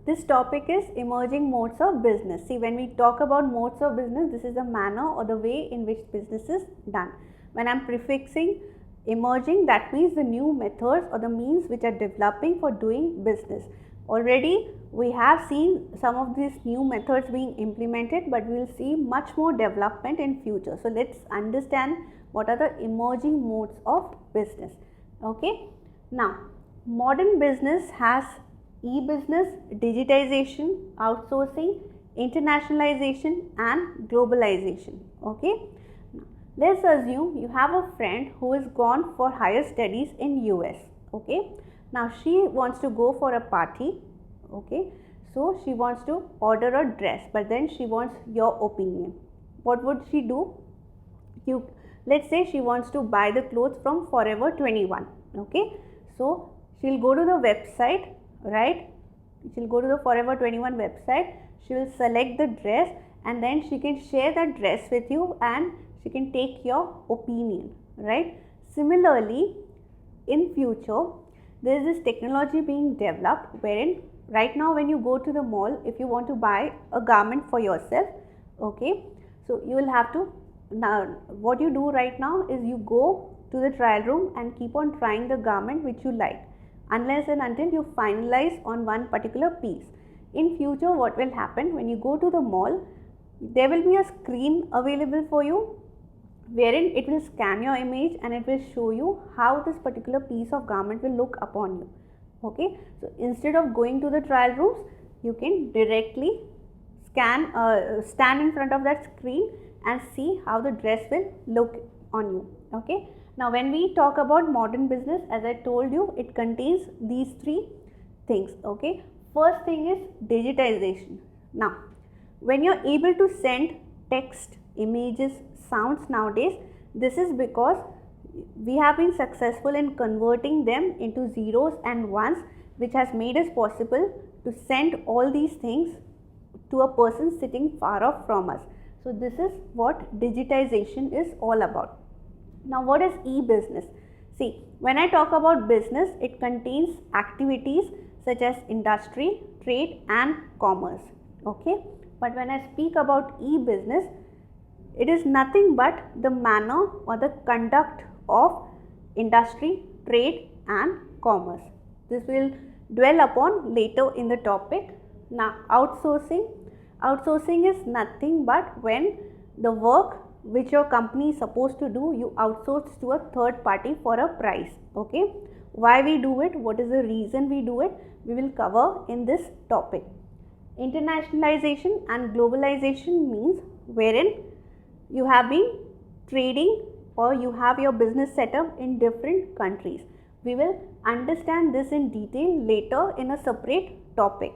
This topic is emerging modes of business. See, when we talk about modes of business, this is the manner or the way in which business is done. When I am prefixing emerging, that means the new methods or the means which are developing for doing business. Already we have seen some of these new methods being implemented, but we will see much more development in future. So let's understand what are the emerging modes of business. Okay. Now, modern business has e-business, digitization, outsourcing, internationalization and globalization. Okay. Let's assume you have a friend who is gone for higher studies in US. Okay. Now she wants to go for a party. Okay. So she wants to order a dress, but then she wants your opinion. What would she do? Let's say she wants to buy the clothes from Forever 21. Okay. So she'll go to the website, right? She'll go to the Forever 21 website. She will select the dress and then she can share that dress with you and she can take your opinion, right? Similarly, in future, there is this technology being developed wherein right now when you go to the mall, if you want to buy a garment for yourself, okay, so you will have to, now what you do right now is you go to the trial room and keep on trying the garment which you like, unless and until you finalize on one particular piece. In future, what will happen when you go to the mall, there will be a screen available for you wherein it will scan your image and it will show you how this particular piece of garment will look upon you. Okay, so instead of going to the trial rooms, you can directly stand in front of that screen and see how the dress will look on you. Okay. Now, when we talk about modern business, as I told you, it contains these three things. Okay. First thing is digitization. Now, when you are able to send text, images, sounds nowadays, this is because we have been successful in converting them into zeros and ones, which has made us possible to send all these things to a person sitting far off from us. So this is what digitization is all about. Now, what is e-business? See, when I talk about business, it contains activities such as industry, trade and commerce. Okay, but when I speak about e-business, it is nothing but the manner or the conduct of industry, trade and commerce. This will dwell upon later in the topic. Now, outsourcing. Outsourcing is nothing but when the work which your company is supposed to do, you outsource to a third party for a price. Okay. Why we do it? What is the reason we do it? We will cover in this topic. Internationalization and globalization means wherein you have been trading or you have your business set up in different countries. We will understand this in detail later in a separate topic.